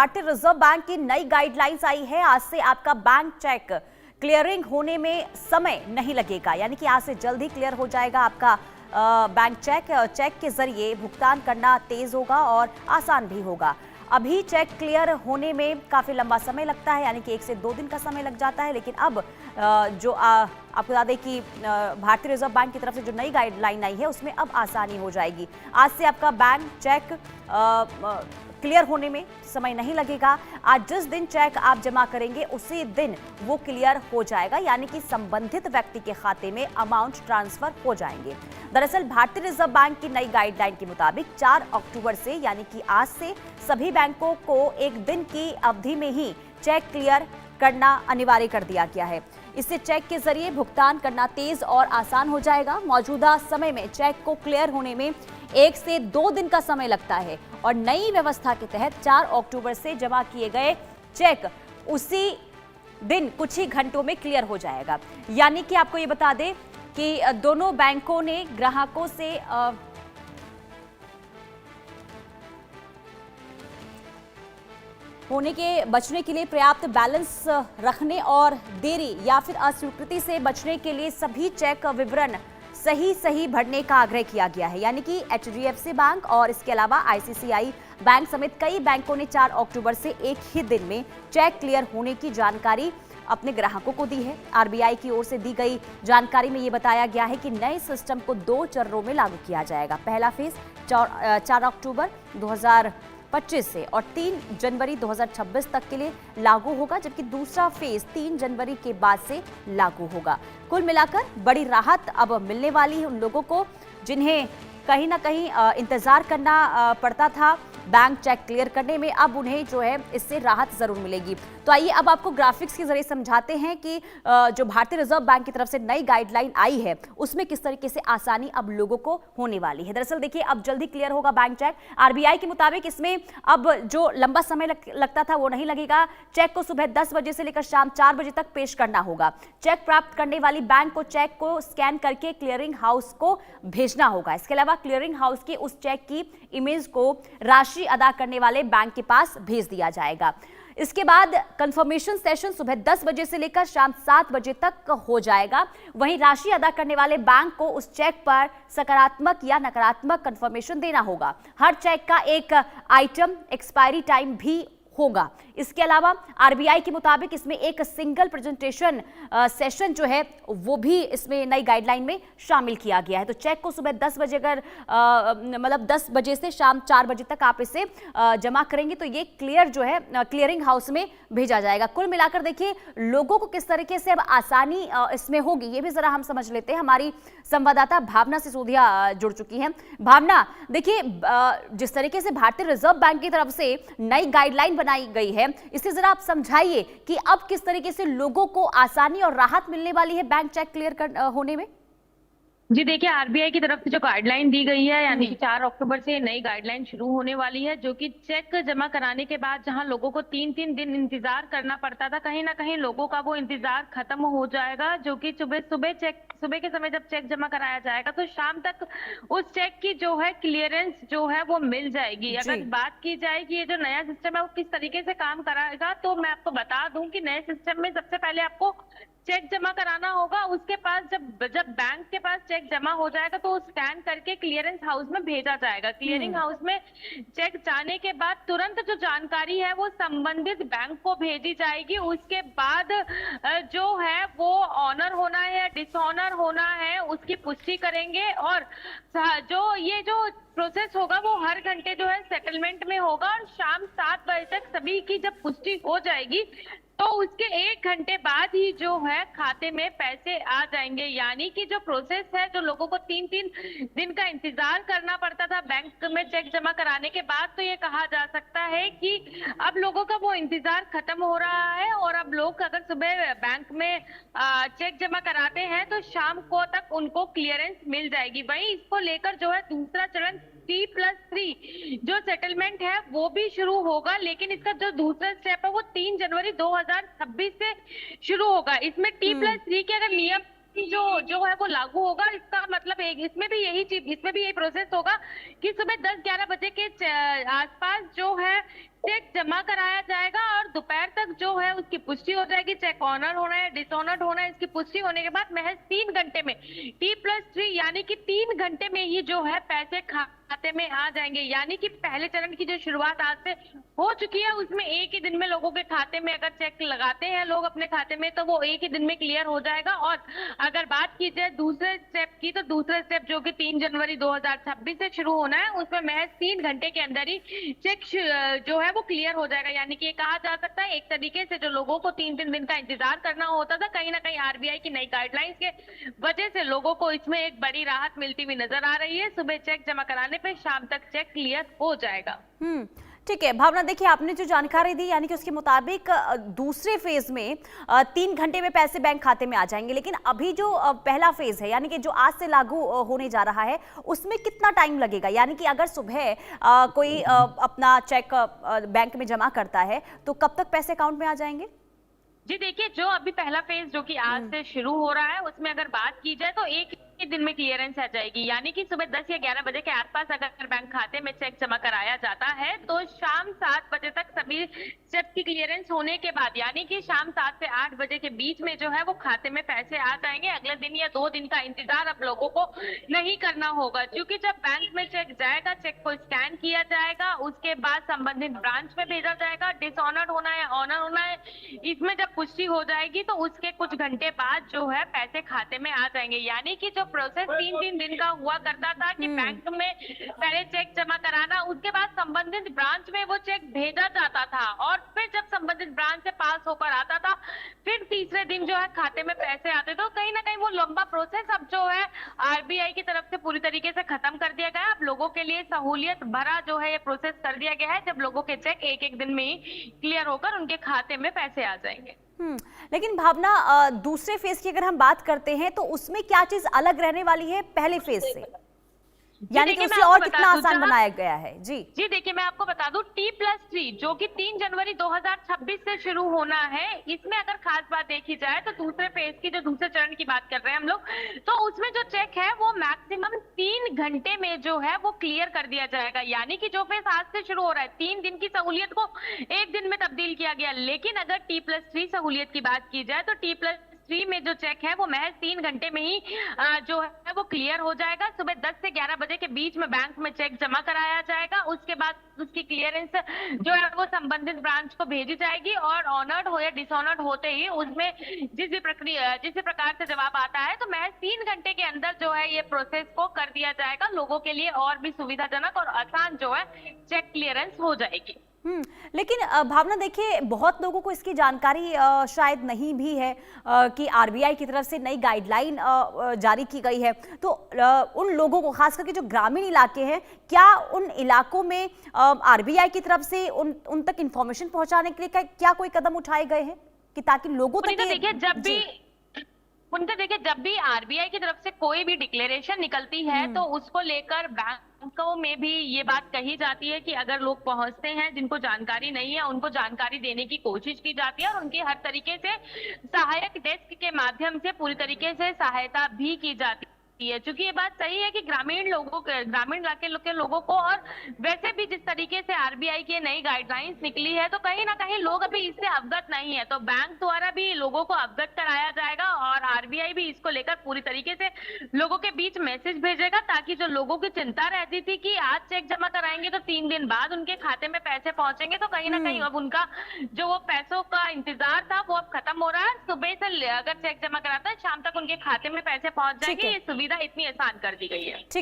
भारतीय reserve bank की नई गाइडलाइंस आई है। आज से आपका बैंक चेक क्लियरिंग होने में समय नहीं लगेगा, यानी कि आज से जल्द ही क्लियर हो जाएगा आपका बैंक चेक के जरिए भुगतान करना तेज होगा और आसान भी होगा। अभी चेक क्लियर होने में काफ़ी लंबा समय लगता है, यानी कि 1 से 2 दिन का समय लग जाता है, लेकिन अब आपको बता दें कि भारतीय रिजर्व बैंक की तरफ से जो नई गाइडलाइन आई है उसमें अब आसानी हो जाएगी। आज से आपका बैंक चेक क्लियर होने में समय नहीं लगेगा। आज जिस दिन चेक आप जमा करेंगे उसी दिन वो क्लियर हो जाएगा, यानी कि संबंधित व्यक्ति के खाते में अमाउंट ट्रांसफर हो जाएंगे। दरअसल भारतीय रिजर्व बैंक की नई गाइडलाइन के मुताबिक 4 अक्टूबर से, यानी कि आज से सभी बैंकों को एक दिन की अवधि में ही चेक क्लियर करना अनिवार्य कर दिया गया है। इससे चेक के जरिए भुगतान करना तेज और आसान हो जाएगा। मौजूदा समय में चेक को क्लियर होने में 1 से 2 दिन का समय लगता है और नई व्यवस्था के तहत 4 अक्टूबर से जमा किए गए चेक उसी दिन कुछ ही घंटों में क्लियर हो जाएगा। यानी कि आपको ये बता दें कि दोनों बैंकों ने ग्राहकों से होने के बचने के लिए पर्याप्त बैलेंस रखने और देरी या फिर अस्वीकृति से बचने के लिए सभी चेक विवरण सही भरने का आग्रह किया गया है। यानी कि HDFC बैंक और इसके अलावा ICICI बैंक समेत कई बैंकों ने 4 अक्टूबर से एक ही दिन में चेक क्लियर होने की जानकारी अपने ग्राहकों को दी है। RBI की ओर से दी गई जानकारी में ये बताया गया है कि नए सिस्टम को 2 चरणों में लागू किया जाएगा। पहला फेज 4 अक्टूबर 2025 से और 3 जनवरी 2026 तक के लिए लागू होगा, जबकि दूसरा फेज 3 जनवरी के बाद से लागू होगा। कुल मिलाकर बड़ी राहत अब मिलने वाली है उन लोगों को जिन्हें कहीं ना कहीं इंतजार करना पड़ता था बैंक चेक क्लियर करने में। अब उन्हें जो है इससे राहत जरूर मिलेगी। तो आइए अब आपको ग्राफिक्स के जरिए समझाते हैं कि जो भारतीय रिजर्व बैंक की तरफ से नई गाइडलाइन आई है उसमें किस तरीके से आसानी अब लोगों को होने वाली है। दरअसल देखिए, अब जल्दी क्लियर होगा बैंक चेक। RBI के मुताबिक इसमें अब जो लंबा समय लगता था वो नहीं लगेगा। चेक को सुबह 10 बजे से लेकर शाम 4 बजे तक पेश करना होगा। चेक प्राप्त करने वाली बैंक को चेक को स्कैन करके क्लियरिंग हाउस को भेजना होगा। इसके अलावा क्लियरिंग हाउस की उस चेक की इमेज को राशि अदा करने वाले बैंक के पास भेज दिया जाएगा। इसके बाद कंफर्मेशन सेशन सुबह 10 बजे से लेकर शाम 7 बजे तक हो जाएगा। वहीं राशि अदा करने वाले बैंक को उस चेक पर सकारात्मक या नकारात्मक कंफर्मेशन देना होगा। हर चेक का एक आइटम एक्सपायरी टाइम भी होगा। इसके अलावा RBI के मुताबिक इसमें एक सिंगल प्रेजेंटेशन सेशन जो है वो भी इसमें नई गाइडलाइन में शामिल किया गया है। तो चेक को सुबह 10 बजे अगर मतलब 10 बजे से शाम 4 बजे तक आप इसे जमा करेंगे तो ये क्लियर जो है क्लियरिंग हाउस में भेजा जाएगा। कुल मिलाकर देखिए लोगों को किस तरीके से अब आसानी इसमें होगी ये भी जरा हम समझ लेते हैं। हमारी संवाददाता भावना सिसोदिया जुड़ चुकी हैं। भावना, देखिए जिस तरीके से भारतीय रिजर्व बैंक की तरफ से नई गाइडलाइन बनाई गई है, इससे जरा आप समझाइए कि अब किस तरीके से लोगों को आसानी और राहत मिलने वाली है बैंक चेक क्लियर होने में। जी देखिए, RBI की तरफ से जो गाइडलाइन दी गई है, यानी कि 4 अक्टूबर से नई गाइडलाइन शुरू होने वाली है, जो कि चेक जमा कराने के बाद जहां लोगों को 3-3 दिन इंतजार करना पड़ता था, कहीं ना कहीं लोगों का वो इंतजार खत्म हो जाएगा। जो कि सुबह के समय जब चेक जमा कराया जाएगा तो शाम तक उस चेक की जो है क्लियरेंस जो है वो मिल जाएगी। अगर बात की जाए कि ये जो नया सिस्टम है वो किस तरीके से काम कराएगा, तो मैं आपको बता दूं कि नए सिस्टम में सबसे पहले आपको चेक जमा कराना होगा। उसके पास जब बैंक के पास चेक जमा हो जाएगा तो स्कैन करके क्लियरेंस हाउस में भेजा जाएगा। क्लियरिंग हाउस में चेक जाने के बाद तुरंत जो जानकारी है वो संबंधित बैंक को भेजी जाएगी। उसके बाद जो है वो ऑनर होना है या डिसऑनर होना है उसकी पुष्टि करेंगे और जो प्रोसेस होगा वो हर घंटे जो है सेटलमेंट में होगा और शाम 7 बजे तक सभी की जब पुष्टि हो जाएगी तो उसके 1 घंटे बाद ही जो है खाते में पैसे आ जाएंगे। यानी कि जो प्रोसेस है, जो लोगों को 3-3 दिन का इंतजार करना पड़ता था बैंक में चेक जमा कराने के बाद, तो ये कहा जा सकता है कि अब लोगों का वो इंतजार खत्म हो रहा है और अब लोग अगर सुबह बैंक में चेक जमा कराते हैं तो शाम को तक उनको क्लियरेंस मिल जाएगी। वहीं इसको लेकर जो है दूसरा चरण T+3 जो सेटलमेंट है वो भी शुरू होगा, लेकिन इसका जो दूसरा स्टेप है वो 3 जनवरी 2026 से शुरू होगा। इसमें T+3 के अगर नियम जो जो है वो लागू होगा। इसका मतलब एक इसमें भी यही चीज, इसमें भी यही प्रोसेस होगा कि सुबह 10-11 बजे के आसपास जो है चेक जमा कराया जाएगा और दोपहर तक जो है उसकी पुष्टि हो जाएगी। चेक ऑनर होना है डिसऑनर्ड होना है, इसकी पुष्टि होने के बाद महज 3 घंटे में T+3 यानी कि 3 घंटे में ही जो है पैसे खाते में आ जाएंगे। यानी कि पहले चरण की जो शुरुआत आज से हो चुकी है उसमें एक ही दिन में लोगों के खाते में अगर चेक लगाते हैं लोग अपने खाते में तो वो एक ही दिन में क्लियर हो जाएगा। और अगर बात की जाए दूसरे स्टेप की तो दूसरा स्टेप जो कि 3 जनवरी 2026 से शुरू होना है उसमें महज 3 घंटे के अंदर ही चेक जो है वो क्लियर हो जाएगा। यानी कि ये कहा जा सकता है एक तरीके से जो लोगों को 3-3 दिन का इंतजार करना होता था, कहीं ना कहीं आरबीआई की नई गाइडलाइंस के वजह से लोगों को इसमें एक बड़ी राहत मिलती हुई नजर आ रही है। सुबह चेक जमा कराने पे शाम तक चेक क्लियर हो जाएगा। ठीक है भावना, देखिए आपने जो जानकारी दी यानी कि उसके मुताबिक दूसरे फेज में 3 घंटे में पैसे बैंक खाते में आ जाएंगे, लेकिन अभी जो पहला फेज है यानी कि जो आज से लागू होने जा रहा है उसमें कितना टाइम लगेगा? यानी कि अगर सुबह कोई अपना चेक बैंक में जमा करता है तो कब तक पैसे अकाउंट में आ जाएंगे? जी देखिए, जो अभी पहला फेज जो कि आज से शुरू हो रहा है उसमें अगर बात की जाए तो एक ही दिन में क्लियरेंस आ जाएगी। यानी कि सुबह 10 या 11 बजे के आसपास अगर बैंक खाते में चेक जमा कराया जाता है तो शाम 7 बजे तक सभी स्टेप की क्लियरेंस होने के बाद यानी कि शाम 7 से 8 बजे के बीच में जो है वो खाते में पैसे आ जाएंगे। अगले दिन या 2 दिन का इंतजार अब लोगों को नहीं करना होगा, क्योंकि जब बैंक में चेक जाएगा चेक को स्कैन किया जाएगा, उसके बाद संबंधित ब्रांच में भेजा जाएगा। डिसऑनर होना है ऑनर होना है, इसमें जब पुष्टि हो जाएगी तो उसके कुछ घंटे बाद जो है पैसे खाते में आ जाएंगे। यानी कि जो प्रोसेस 3-3 दिन का हुआ करता था कि बैंक में पहले चेक जमा कराना, उसके बाद संबंधित ब्रांच में वो चेक भेजा जाता था और फिर जब संबंधित ब्रांच से पास होकर आता था फिर तीसरे दिन जो है खाते में पैसे आते। तो कहीं ना कहीं वो लंबा प्रोसेस अब जो है आरबीआई की तरफ से पूरी तरीके से खत्म कर दिया गया है। अब लोगों के लिए सहूलियत भरा जो है ये प्रोसेस कर दिया गया है, जब लोगों के चेक एक एक दिन में ही क्लियर होकर उनके खाते में पैसे आ जाएंगे। लेकिन भावना, दूसरे फेज की अगर हम बात करते हैं तो उसमें क्या चीज अलग रहने वाली है पहले फेज से? यानी कि उसे और कितना आसान बनाया गया है? जी देखिए मैं आपको बता दूं, T+3 जो कि 3 जनवरी 2026 से शुरू होना है, इसमें अगर खास बात देखी जाए तो दूसरे फेज की जो दूसरे चरण की बात कर रहे हैं हम लोग, तो उसमें जो चेक है वो मैक्सिमम 3 घंटे में जो है वो क्लियर कर दिया जाएगा। यानी कि जो फेज आज से शुरू हो रहा है 3 दिन की सहूलियत को 1 दिन में तब्दील किया गया, लेकिन अगर T+3 सहूलियत की बात की जाए तो T+3 में जो चेक है वो महज 3 घंटे में ही जो है वो क्लियर हो जाएगा। सुबह 10 से 11 बजे के बीच में बैंक में चेक जमा कराया जाएगा, उसके बाद उसकी क्लियरेंस जो है वो संबंधित ब्रांच को भेजी जाएगी और ऑनर्ड हो या डिसऑनर्ड होते ही उसमें जिस भी प्रकार से जवाब आता है तो महज 3 घंटे के अंदर जो है ये प्रोसेस को कर दिया जाएगा। लोगों के लिए और भी सुविधाजनक और आसान जो है चेक क्लियरेंस हो जाएगी। लेकिन भावना देखिए, बहुत लोगों को इसकी जानकारी शायद नहीं भी है कि आरबीआई की तरफ से नई गाइडलाइन जारी की गई है। तो उन लोगों को, खास करके जो ग्रामीण इलाके हैं, क्या उन इलाकों में आरबीआई की तरफ से उन तक इंफॉर्मेशन पहुंचाने के लिए क्या कोई कदम उठाए गए हैं कि ताकि लोगों तक देखिए जब भी आरबीआई की तरफ से कोई भी डिक्लेरेशन निकलती है तो उसको लेकर बैंकों में भी ये बात कही जाती है कि अगर लोग पहुंचते हैं जिनको जानकारी नहीं है उनको जानकारी देने की कोशिश की जाती है और उनकी हर तरीके से सहायक डेस्क के माध्यम से पूरी तरीके से सहायता भी की जाती है। चूंकि ये बात सही है कि ग्रामीण इलाके के लोगों को, और वैसे भी जिस तरीके से आरबीआई की नई गाइडलाइंस निकली है तो कहीं ना कहीं लोग अभी इससे अवगत नहीं है, तो बैंक द्वारा भी लोगों को अवगत कराया जाएगा और आरबीआई भी इसको लेकर पूरी तरीके से लोगों के बीच मैसेज भेजेगा, ताकि जो लोगों की चिंता रहती थी कि आज चेक जमा कराएंगे तो 3 दिन बाद उनके खाते में पैसे पहुंचेंगे, तो कहीं ना कहीं अब उनका जो वो पैसों का इंतजार था वो अब खत्म हो रहा है। सुबह से अगर चेक जमा कराता है शाम तक उनके खाते में पैसे पहुंच जाएंगे। ये सुविधा इतनी आसान कर दी गई है।